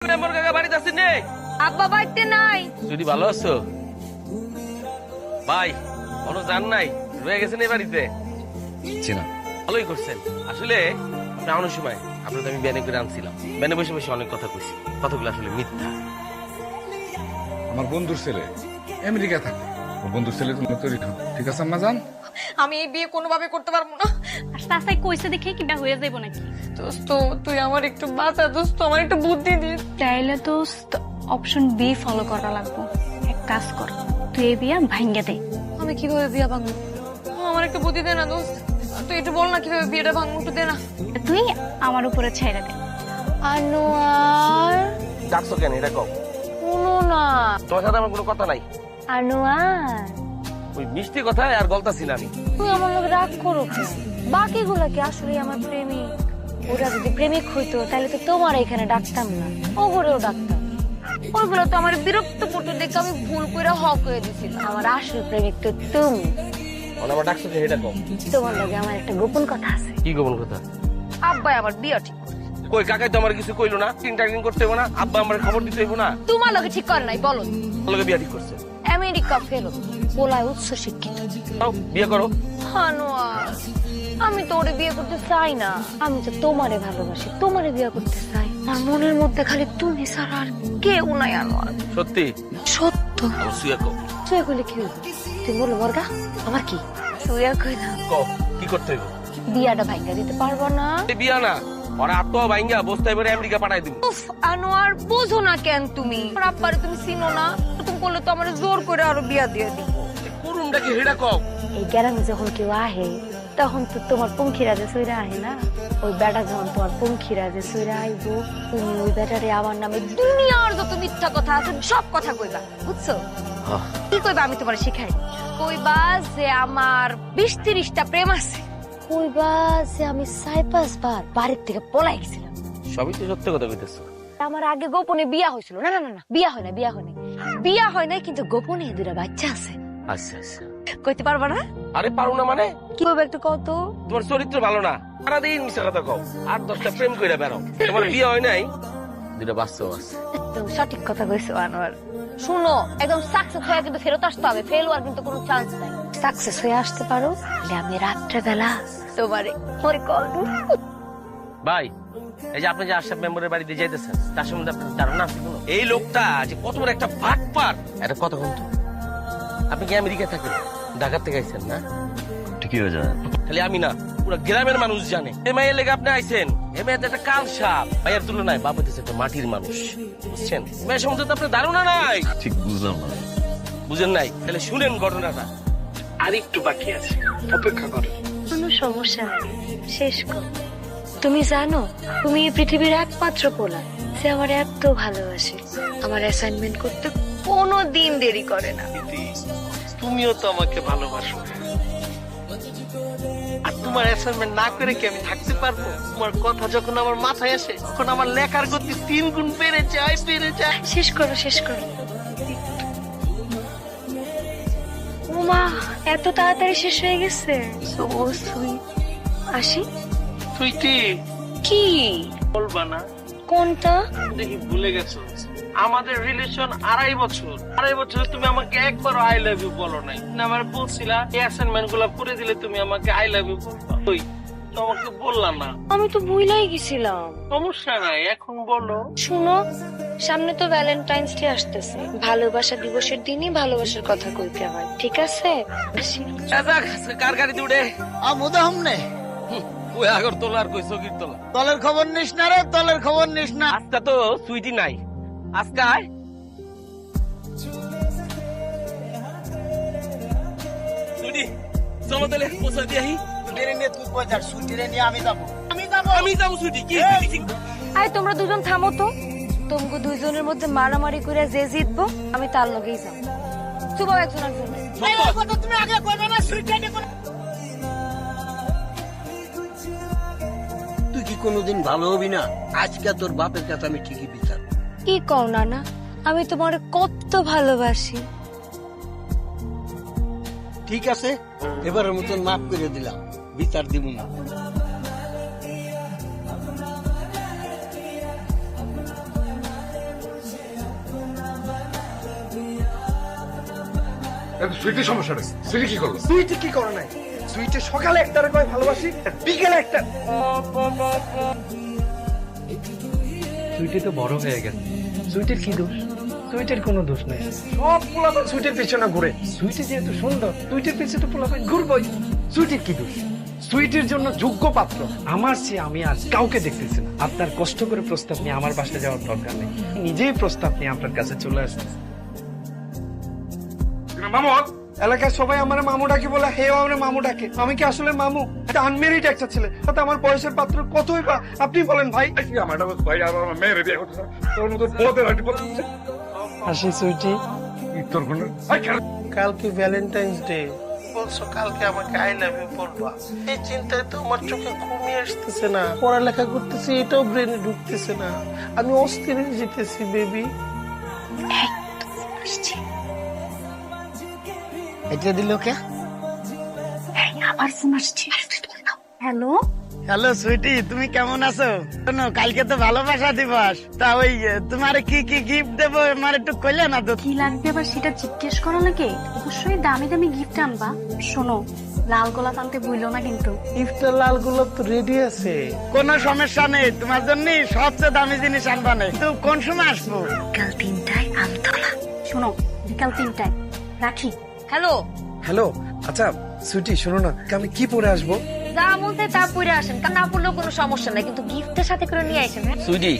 Member কাকা বাড়িতে আছেন নে? আব্বা বাড়িতে নাই। যদি ভালো আছো ভাই, কোনো জান নাই, রয়ে গেছেন এই বাড়িতে? চিনা ভালোই করছেন। আসলে আপনি অনেক সময় আপনার আমি ব্যানে করে আনছিলাম, ব্যানে বসে বসে অনেক কথা কইছি, কথাগুলো আসলে মিথ্যা। আমার বন্ধুর ছেলে আমেরিকা থাকে, ওর বন্ধুর ছেলে তুমি তৈরি হও। ঠিক আছে আম্মা জান? আমি এই বিয়ে কোনোভাবে করতে পারবো না। আর চাচাই কইছে দেখে কি বিয়া হয়ে যাইব নাকি? দোস্ত তুই আমার একটু বাঁচা, দোস্ত আমার একটু বুদ্ধি দিস। তাইলে তো অপশন বি ফলো করা লাগবো। এক কাজ কর, তুই এই বিয়া ভাঙ্গে দে। আমি কিভাবে বিয়ে ভাঙবো? আমার একটু বুদ্ধি দে না দোস্ত, তুই একটু বল না কিভাবে বিয়েটা ভাঙবো, একটু দে না। তুই আমার উপরে ছেড়ে দে। আনোয়ার ডাকছো কেন এটা কও? শুনো না। তোমার সাথে আমার কোনো কথা নাই। আনোয়ার ওই মিষ্টি কথায় আর গলতাছি না আমি। তুমি আমার লোক রাগ করো কেন? বাকিগুলা কি আসলে আমার প্রেমিক? ওরা যদি প্রেমিক হইতো তাহলে তো তোমার এখানে ডাকতাম না, ওগুলোও ডাকতাম। ওইগুলো তো আমার বিরক্ত করতে দেখে আমি ভুল করে হক হয়ে দিছিলাম। আমার আসল প্রেমিক তো তুমি। আমার ডাকছো কেন এটা কও? তোমার লগে আমার একটা গোপন কথা আছে। কি গোপন কথা? আব্বাই আমার বিয়ে ঠিক করছে। কই কাকাই তো আমার কিছু কইলো না, টিং করতে হইব না, আব্বা আমার খবর দিতে হইব না? তোমার লগে ঠিক করে নাই বলো? লগে বিয়া ঠিক করছে। আমেরিকা ফেরত, পোলায় উচ্চ শিক্ষিত। তাও বিয়ে করো। আনোয়ার আমি তো ওরে বিয়ে করতে চাই না, আমি তো তোমারে ভালোবাসি, তোমারে বিয়ে করতে চাই। আমার মনের মধ্যে খালি তুমি ছাড়া আর কেউ নাই আনোয়ার। সত্যি? সত্য। আমার সুয়া কও। শুয়ে কইলে কি হইব? তুই বলো মর্গা, আমার কি? শুয়ে কইলাম কও কি করতে হইব? বিয়াটা ভাঙ্গা দিতে পারবো না। এই বিয়া না, ওরা আত্মা ভাঙ্গা বস্তায় ভরে আমেরিকা পাঠাই দিব। উফ আনোয়ার বোঝো না কেন তুমি? আর আব্বারে তুমি চিনো না, তুমি বললে তো আমার জোর করে আরো বিয়া দিয়ে দিব। করুনটা কি হেডা কও? এই গ্রামে যখন কেউ আহে তখন তো তোমার পঙ্খিরাজে সইরা আহে না? ওই বেটা যখন তোমার পঙ্খিরাজে সইরা আইব, তুমি ওই বেটারে আমার নামে দুনিয়ার যত মিথ্যা কথা আছে সব কথা কইবা, বুঝছো? কি কইবা আমি তোমার শিখাই? কইবা যে আমার 20-30টা প্রেম আছে, কইবা যে আমি 4-5 বার বাড়ির থেকে পলাই গেছিলাম। সবই তো সত্য কথা কইতেছো। আমার আগে গোপনে বিয়া হয়েছিল। না না না না, বিয়া হয় না, বিয়া হয় না, বিয়া হয় না, কিন্তু গোপনে 2টা বাচ্চা আছে। আচ্ছা আচ্ছা। কইতে পারবা না? আরে পারো না মানে? কি হবে একটু কত? তোমার চরিত্র ভালো না, সারাদিন মিশা কথা কও, 8-10টা প্রেম কইরা বেরো। তোমার বিয়ে হয় নাই, 2টা বাচ্চাও আছে। তুমি সঠিক কথা কইছো আনোয়ার। শুনো, একদম সাকসেস হয়ে কিন্তু ফেরত আসতে হবে, ফেল হওয়ার কিন্তু কোনো চান্স নাই। সাকসেস হয়ে আসতে পারো, তাহলে আমি রাত্রেবেলা তোমারে কল দিব। ভাই, এই যে আপনি যে আশরাফ মেম্বারের বাড়িতে যাইতেছেন, তার সম্বন্ধে আপনার ধারণা আছে কোনো? এই লোকটা যে কত বড় একটা বাটপার, এটা কত কিন্তু। আপনি কি আমেরিকায় থাকেন? ঢাকা থেকে আইছেন না? ঠিকই হয়ে যায়। খালি আমি না, পুরো গ্রামের মানুষ জানে এ মেয়ের লেগে আপনি আইছেন। এ মেয়ে তো একটা কাল সাপ, ভাইয়ের তুলনায় বাপ হইতেছে একটা মাটির মানুষ, বুঝছেন? মেয়ের সম্বন্ধে তো আপনার ধারণা নাই। ঠিক বুঝলাম না। বুঝেন নাই? তাহলে শুনেন ঘটনাটা, আর একটু বাকি আছে, অপেক্ষা করেন। কোনো সমস্যা নেই, শেষ কর। তুমি জানো, তুমি এই পৃথিবীর একমাত্র পোলা যে আমার এত ভালোবাসে, আমার অ্যাসাইনমেন্ট করতে কোনো দিন দেরি করে না। তুমিও তো আমাকে ভালোবাসো, আর তোমার অ্যাসাইনমেন্ট না করে কি আমি থাকতে পারবো? তোমার কথা যখন আমার মাথায় আসে তখন আমার লেখার গতি 3 গুণ বেড়ে যায়। শেষ করো, শেষ করো। ওমা, এত তাড়াতাড়ি শেষ হয়ে গেছে। So sweet. আসি। তুই কি বলবা না? কোনটা? দেখি ভুলে গেছো, আমাদের রিলেশন 2.5 বছর। 2.5 বছর তুমি আমাকে একবারও আই লাভ ইউ বলো নাই। না আমার বলছিলা এই অ্যাসাইনমেন্ট গুলা করে দিলে তুমি আমাকে আই লাভ ইউ বলবা, তুই তোমাকে বললাম না। আমি তো ভুলাই গেছিলাম। সমস্যা নাই, এখন বলো। শুনো, সামনে তো ভ্যালেন্টাইন্স ডে আসতেছে, ভালোবাসা দিবসের দিনই ভালোবাসার কথা কইতে হয়, ঠিক আছে? আসি। কার গাড়িতে উঠে? আমুদা হামনে ওই আগর তোলা আর কই চকির তোলা। দলের খবর নিস না রে, দলের খবর নিস না। আজকা তো সুইটি নাই, আজকা আয়। সুইটি চলো তাহলে পৌঁছে দিয়ে আহি। আমি যাবো সুইটি, কি? আয় তোমরা দুজন থামো তো। তোমাকে দুইজনের মধ্যে মারামারি করে যে জিতবো আমি তার লগেই যাবো। চুপ একজন একজন। তুমি আগে কইবে না সুইটি। তুই কি কোনোদিন ভালো হবি না? আজকে তোর বাপের কাছে আমি ঠিকই বিচার। কি কও নানা, আমি তোমার কত ভালোবাসি। ঠিক আছে, এবারের মতন মাফ করে দিলাম, বিচার দিব না। সুইটির সমস্যা নেই, সুইটি কি করলো? সুইটি কি করে নাই? সুইটি সকালে একটা কয় ভালোবাসি, আর বিকেলে একটা। সুইটি তো বড় হয়ে গেছে, সুইটির কি দোষ? সুইটির কোনো দোষ নেই। সব পোলাপান সুইটির পিছনে ঘুরে, সুইটি যেহেতু সুন্দর, সুইটির পিছনে তো পোলাপান ঘুরবই। সুইটির কি দোষ? সুইটির জন্য যোগ্য পাত্র আমার চেয়ে আমি আর কাউকে দেখতেছি না। আপনার কষ্ট করে প্রস্তাব নিয়ে আমার বাসায় যাওয়ার দরকার নেই, নিজেই প্রস্তাব নিয়ে আপনার কাছে চলে আসছে। মামুদ, এলাকায় সবাই আমার মামু ডাকে বলে, হে আমার মামু ডাকে। আমি কি আসলে মামু? একটা আনমেরিড একটা ছেলে, তাতে আমার বয়সের পাত্র কতই বা আপনি বলেন ভাই। আমার ভাই আর আমার মেয়ের বিয়ে করতে তোর মতো পদের হাঁটি পথ হাসি সুইটি, তোর কোনো কালকে ভ্যালেন্টাইন্স ডে, বলছো কালকে আমাকে আই লাভ ইউ বলবা। এই চিন্তায় তো আমার চোখে ঘুমিয়ে আসতেছে না, পড়ালেখা করতেছি এটাও ব্রেনে ঢুকতেছে না, আমি অস্থির হয়ে যেতেছি বেবি। এটা দিল কে? আবার ফোন আসছে। হ্যালো, হ্যালো সুইটি, তুমি কেমন আছো? শোনো, কালকে তো ভালোবাসা দিবস, তা ওই তোমার কি কি গিফট দেবো আমার একটু কইলে না তো? কি লাগবে আবার সেটা জিজ্ঞেস করো নাকি? অবশ্যই দামি দামি গিফট আনবা। শোনো, লাল গোলাপ আনতে ভুলো না কিন্তু। ইফতার লাল গোলাপ তো রেডি আছে। কোনো সমস্যা নেই, তোমার জন্য সবচেয়ে দামি জিনিস আনবা নেই। তো কোন সময় আসবো? বিকাল 3টায় আমতলা। শোনো, বিকাল 3টায় রাখি। Hello, hello. আচ্ছা সুইটি, শোনো না, আমি কি পরে আসবো? যা মন চায় তা পরে আসেন, না পড়লেও কোনো সমস্যা নাই, কিন্তু গিফটের সাথে করে নিয়ে আসেন। হ্যাঁ, সুইটি,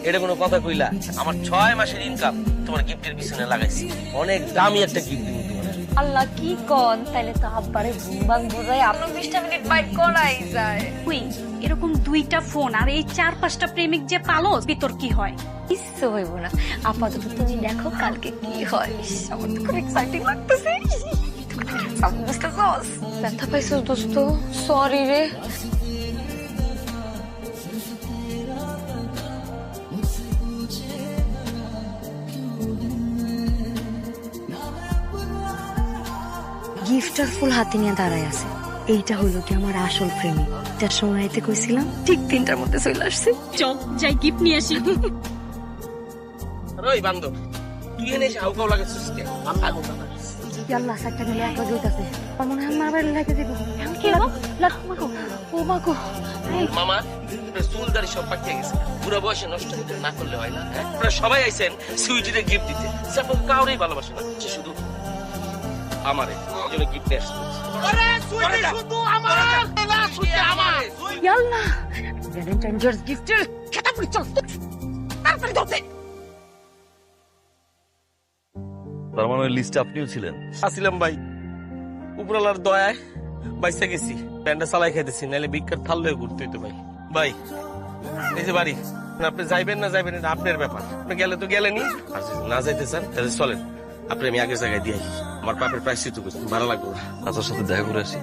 এটা কোনো কথা কইলা? আমার 6 মাসের ইনকাম তোমার গিফটের পিছনে লাগাইছি। অনেক দামি একটা গিফট দিব তোমার। আল্লাহ কি কন, তাইলে তো আব্বারে ঘুমবান বুঝাই আপনার 20টা মিনিট বাইট করাই যায়। উই, এরকম 2টা ফোন আর এই 4-5টা প্রেমিক যে পালো, ভিতর কি হয়? কিচ্ছু হইব না, আপাতত তুমি দেখো কালকে কি হয়। ইস, আমার তো খুব এক্সাইটিং লাগতেছে। বুঝতেছস? ব্যথা পাইছস দোস্ত, সরি রে। গিফটার ফুল হাতে নিয়ে দাঁড়ায় আছে। এইটা হলো কি আমার আসল প্রেমিক, যার সময় আইতে কইছিলাম ঠিক 3টার মধ্যে চলে আসছে। চল যাই গিফট নিয়ে আসি। ওই বান্দর, তুই এনে এসে হাউকাও লাগাচ্ছিস কে? আল্লাহ সাতটা মিলে একবার জুইতাছে, আমার মনে হয় আমার বাড়ি লাগে দিব। এখন কি হলো? মাগো, ও মাগো। মামা, আপনার চুল দাড়ি সব পাকিয়ে গেছে, পুরো বয়সে নষ্ট না করলে হয় না। আপনারা সবাই আইছেন সুইটিতে গিফট দিতে, সে আপনার কাউরেই ভালোবাসে না, সে শুধু আমারে জন্য গিফট আসছে। ইয়াল্লাহ, ভ্যালেন্টাইনস গিফটের খেতা পড়ি, চল তাড়াতাড়ি ধরতে। তার মানে ওই লিস্টে আপনিও ছিলেন? আসিলাম ভাই, উপরালার দয়ায় বাইসে গেছি, প্যান্ডা চালাই খাইতেছি, নাহলে ভিক্ষার থাল লয়ে ঘুরতে হইতো ভাই। ভাই, এই যে বাড়ি, আপনি যাইবেন না যাইবেন এটা আপনার ব্যাপার, আপনি গেলে তো গেলেনি, আর যদি না যাইতে চান তাহলে চলেন, আপনি আমি আগের জায়গায় দিয়ে আসি, আমার পাপের প্রায়শ্চিত্ত করছি, ভালো লাগবে। আপনার সাথে দেখা করে আসি।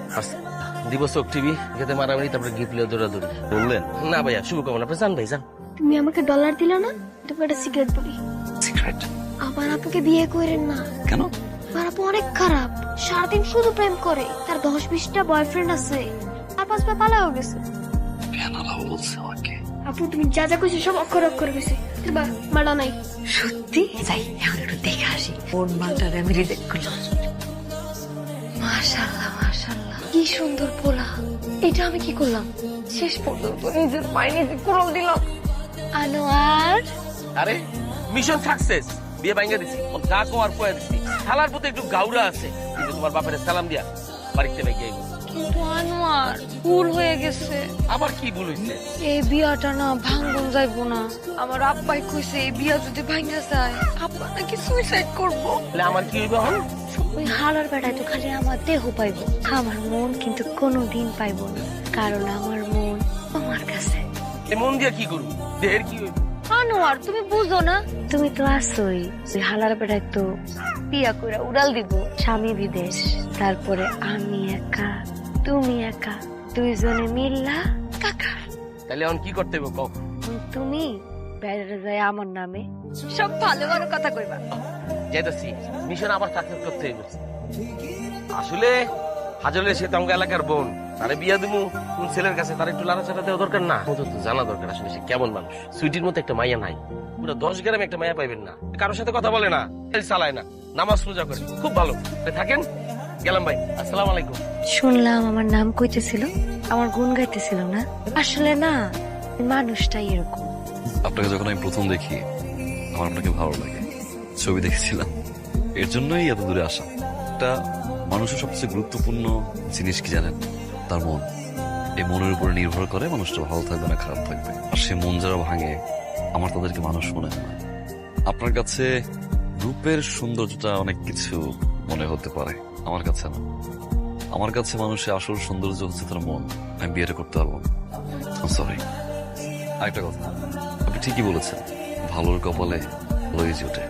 দিব চোখ টিভি খেতে মারামারি, তারপরে গিফট লিয়ে দৌড়াদৌড়ি। বললেন না ভাইয়া, শুভকামনা, আপনি যান ভাই যান। তুমি আমাকে ডলার দিলে না, তুমি একটা সিগারেট পড়ি। সিক্রেট? আমার আপুকে বিয়ে করেন না। কেন? আমার আপু অনেক খারাপ, সারাদিন শুধু প্রেম করে, তার 10-20টা বয়ফ্রেন্ড আছে, আর 5টা পালাও গেছে। কেন লাভ বলছে আমাকে? আপু তুমি যা যা কইছো সব অক্ষর অক্ষর কইছে, বা মালা নাই। সত্যি? যাই এখন একটু দেখে আসি কোন মালটারে আমি রিজেক্ট করলাম। মাশাআল্লাহ মাশাআল্লাহ, কি সুন্দর পোলা। এটা আমি কি করলাম? শেষ পর্যন্ত নিজের পায়ে নিজে কুড়াল দিলাম। আনোয়ার, আরে মিশন সাকসেস, বিয়ে ভাঙ্গা দিছি, ওর গা কোয়ার পয়া দিছি, শালার প্রতি একটু গাউরা আছে, কিন্তু তোমার বাপের সালাম দিয়া বাড়িতে ভাই গিয়ে। কিন্তু আনোয়ার ভুল হয়ে গেছে। আবার কি ভুল হইছে? এই বিয়াটা না ভাঙ্গন যাইবো না। আমার আব্বাই কইছে এই বিয়া যদি ভাঙ্গা যায় আব্বা নাকি সুইসাইড করবো। তাহলে আমার কি হইবে এখন? ওই হালার বেড়ায় তো খালি আমার দেহ পাইবো, আমার মন কিন্তু কোনোদিন পাইবো না, কারণ আমার মন আমার কাছে। এই মন দিয়া কি করবো? দেহের কি হইবে? আনোয়ার তুমি বুঝো না, তুমি তো আসোই, ওই হালার বেড়ায় তো বিয়া করে উড়াল দিব, স্বামী বিদেশ, তারপরে আমি একা তুমি একা, দুইজনে মিল্লা কাকা। তাহলে এখন কি করতে হবে কও? তুমি বেড়ে যায় আমার নামে সব ভালো ভালো কথা কইবা। যাইতাছি, মিশন আবার সাকসেস করতে হইবে। আসলে হাজলের সে তো আমাকে এলাকার বোন, তারে বিয়া দিমু কোন ছেলের কাছে তার একটু লাড়াচাড়া দেওয়া দরকার না? তো জানা দরকার আসলে সে কেমন মানুষ। সুইটির মতো একটা মাইয়া নাই, পুরো 10 গ্রামে একটা মাইয়া পাইবেন না। কারোর সাথে কথা বলে না, চালায় না, নামাজ পূজা করে, খুব ভালো। থাকেন, গেলাম ভাই, আসসালামু আলাইকুম। শুনলাম আমার নাম কইতেছিল, আমার গুণ গাইতেছিল না? আসলে না, মানুষটাই এরকম। আপনাকে যখন আমি প্রথম দেখি আমার আপনাকে ভালো লাগে, ছবি দেখেছিলাম, এর জন্যই এত দূরে আসা। একটা মানুষের সবচেয়ে গুরুত্বপূর্ণ জিনিস কি জানেন? তার মন। এই মনের উপরে নির্ভর করে মানুষটা ভালো থাকবে না খারাপ থাকবে। আর সে মন যারা ভাঙে, আমার তাদেরকে মানুষ মনে হয় না। আপনার কাছে রূপের সৌন্দর্যটা অনেক কিছু মনে হতে পারে, আমার কাছে না। আমার কাছে মানুষের আসল সৌন্দর্য হচ্ছে তার মন। আমি বিয়েটা করতে পারবো না। সরি। আরেকটা কথা, আপনি ঠিকই বলেছেন, ভালোর কপালে লয়ে জোটে।